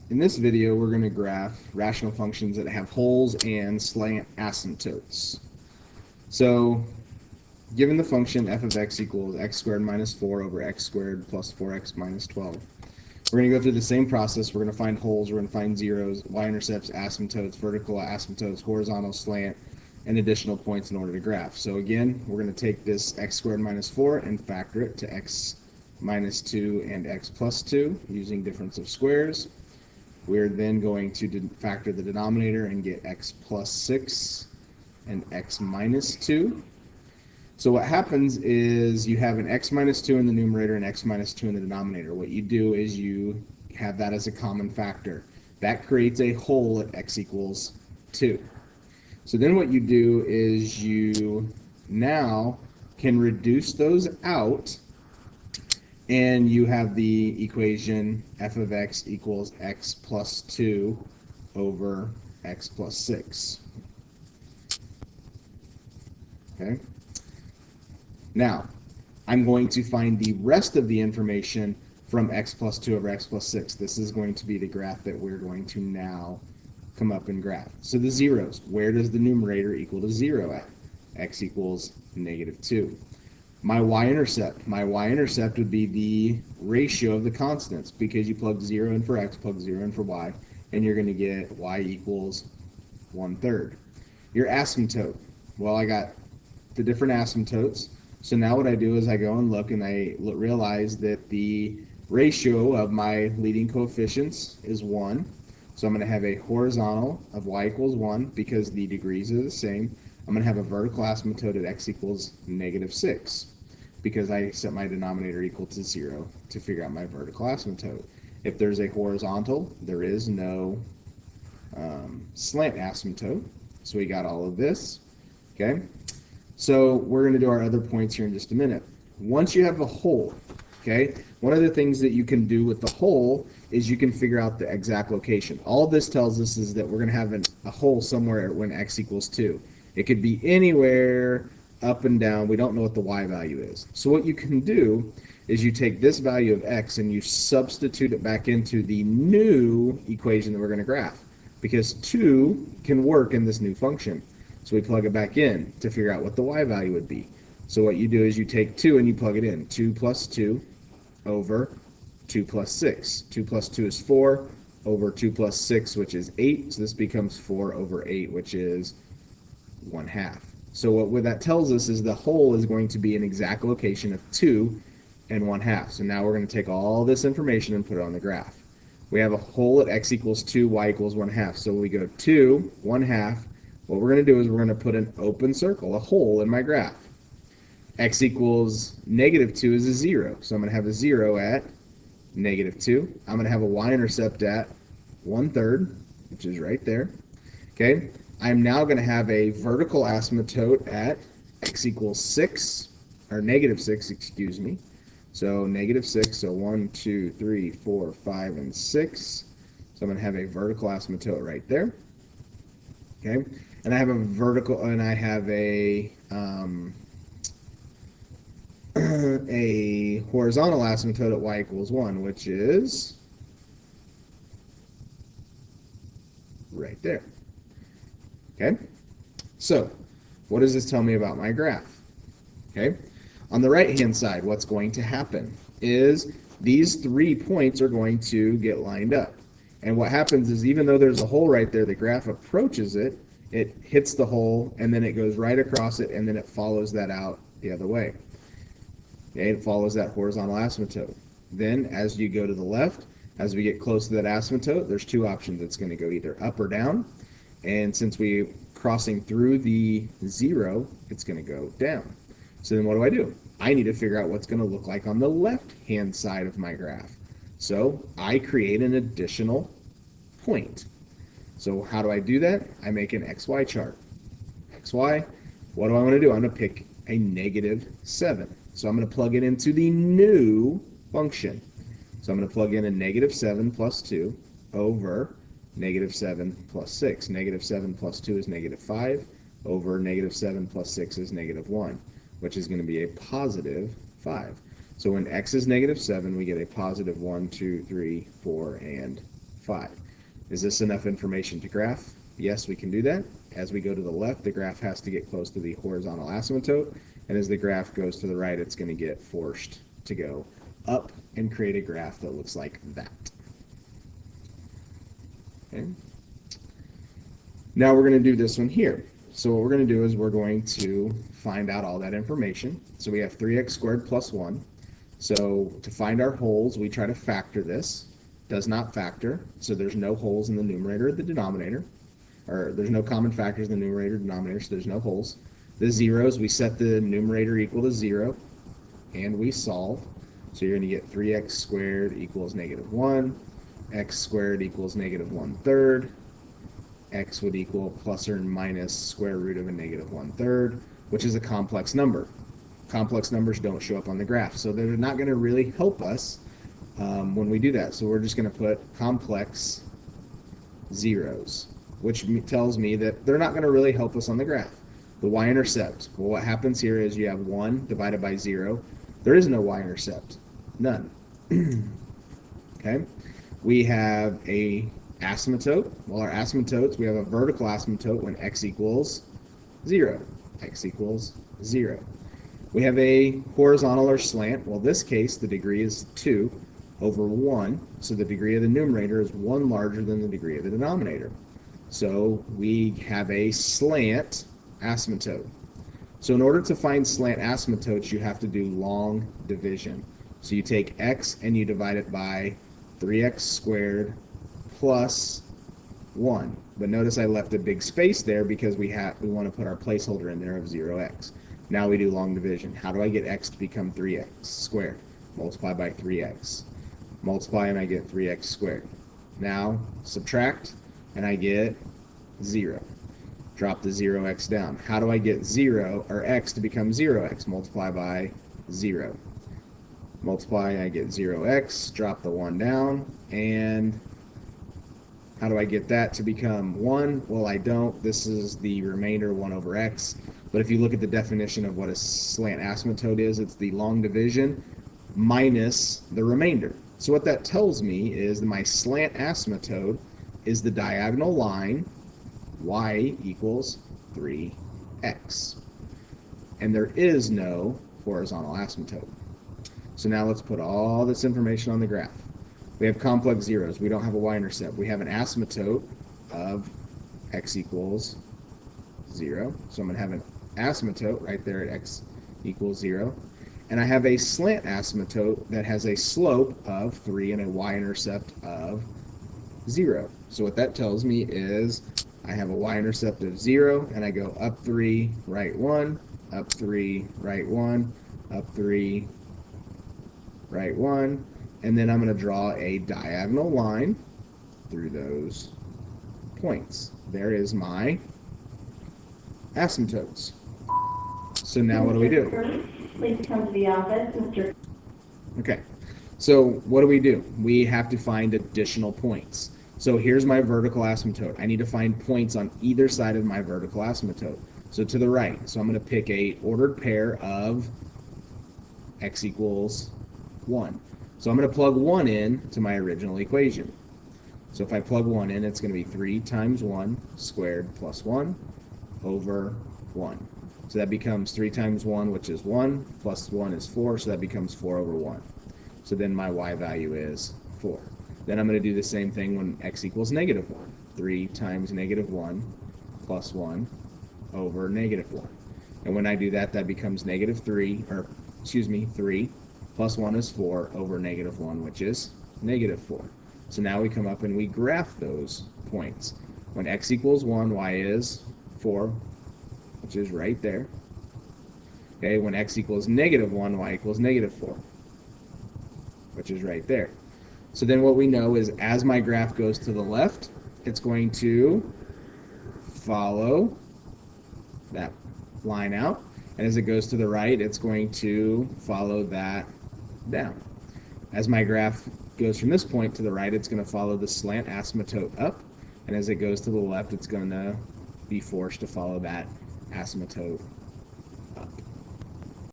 In this video, we're going to graph rational functions that have holes and slant asymptotes. So, given the function f of x equals x squared minus 4 over x squared plus 4x minus 12, we're going to go through the same process. We're going to find holes, we're going to find zeros, y-intercepts, asymptotes, vertical asymptotes, horizontal slant, and additional points in order to graph. So again, we're going to take this x squared minus 4 and factor it to x minus 2 and x plus 2 using difference of squares. We're then going to factor the denominator and get x plus 6 and x minus 2. So what happens is you have an x minus 2 in the numerator and x minus 2 in the denominator. What you do is you have that as a common factor. That creates a hole at x equals 2. So then what you do is you now can reduce those out, and you have the equation f of x equals x plus 2 over x plus 6. Okay? Now, I'm going to find the rest of the information from x plus 2 over x plus 6. This is going to be the graph that we're going to now come up and graph. So the zeros, where does the numerator equal to 0 at? X equals negative 2. My y-intercept would be the ratio of the constants, because you plug 0 in for x, plug 0 in for y, and you're going to get y equals 1/3. Your asymptote, well, I got the different asymptotes, so now what I do is I go and look, and I realize that the ratio of my leading coefficients is 1, so I'm going to have a horizontal of y equals 1 because the degrees are the same. I'm going to have a vertical asymptote at x equals negative 6 because I set my denominator equal to 0 to figure out my vertical asymptote. If there's a horizontal, there is no slant asymptote. So we got all of this. Okay. So we're going to do our other points here in just a minute. Once you have a hole, okay, one of the things that you can do with the hole is you can figure out the exact location. All this tells us is that we're going to have a hole somewhere when x equals 2. It could be anywhere up and down. We don't know what the y value is. So what you can do is you take this value of x and you substitute it back into the new equation that we're going to graph, because 2 can work in this new function. So we plug it back in to figure out what the y value would be. So what you do is you take 2 and you plug it in. 2 plus 2 over 2 plus 6. 2 plus 2 is 4 over 2 plus 6, which is 8. So this becomes 4 over 8, which is 1/2. So what that tells us is the hole is going to be an exact location of 2 and 1/2. So now we're going to take all this information and put it on the graph. We have a hole at x equals 2, y equals 1/2. So we go 2, 1/2. What we're going to do is we're going to put an open circle, a hole in my graph. X equals negative 2 is a 0. So I'm going to have a 0 at negative 2. I'm going to have a y-intercept at 1/3, which is right there. Okay. I'm now going to have a vertical asymptote at x equals 6, or negative 6, excuse me. So negative 6, so 1, 2, 3, 4, 5, and 6. So I'm going to have a vertical asymptote right there. Okay, and I have a vertical, and I have a a horizontal asymptote at y equals 1, which is right there. Okay, so what does this tell me about my graph? Okay, on the right hand side, what's going to happen is these 3 points are going to get lined up. And what happens is, even though there's a hole right there, the graph approaches it, it hits the hole, and then it goes right across it, and then it follows that out the other way. Okay, it follows that horizontal asymptote. Then as you go to the left, as we get close to that asymptote, there's 2 options. It's going to go either up or down. And since we're crossing through the 0, it's going to go down. So then what do? I need to figure out what's going to look like on the left-hand side of my graph. So I create an additional point. So how do I do that? I make an XY chart. XY, what do I want to do? I'm going to pick a negative 7. So I'm going to plug it into the new function. So I'm going to plug in a negative 7 plus 2 over negative 7 plus 6. Negative 7 plus 2 is negative 5 over negative 7 plus 6 is negative 1, which is going to be a positive 5. So when x is negative 7, we get a positive 1, 2, 3, 4, and 5. Is this enough information to graph? Yes, we can do that. As we go to the left, the graph has to get close to the horizontal asymptote, and as the graph goes to the right, it's going to get forced to go up and create a graph that looks like that. Okay. Now we're going to do this one here. So what we're going to do is we're going to find out all that information. So we have 3x squared plus 1. So to find our holes, we try to factor this. Does not factor, so there's no holes in the numerator or the denominator. Or there's no common factors in the numerator or denominator, so there's no holes. The zeros, we set the numerator equal to 0, and we solve. So you're going to get 3x squared equals negative 1, x squared equals negative 1/3, x would equal plus or minus square root of a negative 1/3, which is a complex number. Complex numbers don't show up on the graph, so they're not going to really help us when we do that. So we're just going to put complex zeros, which tells me that they're not going to really help us on the graph. The y-intercept, well, what happens here is you have 1 divided by 0. There is no y-intercept, none. Okay, we have a asymptote. Well, our asymptotes, we have a vertical asymptote when x equals 0. X equals 0. We have a horizontal or slant. Well, in this case, the degree is 2 over 1, so the degree of the numerator is 1 larger than the degree of the denominator. So we have a slant asymptote. So in order to find slant asymptotes, you have to do long division. So you take x and you divide it by 3x squared plus 1. But notice I left a big space there because we want to put our placeholder in there of 0x. Now we do long division. How do I get x to become 3x squared? Multiply by 3x. Multiply and I get 3x squared. Now subtract and I get 0. Drop the 0x down. How do I get 0 or x to become 0x? Multiply by 0. Multiply and I get 0x. Drop the 1 down. And how do I get that to become 1? Well, I don't. This is the remainder 1 over x. But if you look at the definition of what a slant asymptote is, it's the long division minus the remainder. So what that tells me is that my slant asymptote is the diagonal line y equals 3x. And there is no horizontal asymptote. So now let's put all this information on the graph. We have complex zeros. We don't have a y-intercept. We have an asymptote of x equals 0. So I'm going to have an asymptote right there at x equals 0. And I have a slant asymptote that has a slope of 3 and a y-intercept of 0. So what that tells me is I have a y-intercept of 0, and I go up 3, right 1, up 3, right 1, up 3, right 1, and then I'm going to draw a diagonal line through those points. There is my asymptotes. So now what do we do? Please come to the office, Mr. Okay, so what do? We have to find additional points. So here's my vertical asymptote. I need to find points on either side of my vertical asymptote. So to the right. So I'm going to pick a ordered pair of x equals 1. So I'm going to plug 1 in to my original equation. So if I plug 1 in, it's going to be 3 times 1 squared plus 1 over 1. So that becomes 3 times 1, which is 1, plus 1 is 4, so that becomes 4 over 1. So then my y value is 4. Then I'm going to do the same thing when x equals negative 1. 3 times negative 1 plus 1 over negative 1. And when I do that, that becomes negative 3 plus 1 is 4 over negative 1, which is negative 4. So now we come up and we graph those points. When x equals 1, y is 4, which is right there. Okay, when x equals negative 1, y equals negative 4, which is right there. So then what we know is as my graph goes to the left, it's going to follow that line out. And as it goes to the right, it's going to follow that down. As my graph goes from this point to the right, it's going to follow the slant asymptote up. And as it goes to the left, it's going to be forced to follow that asymptote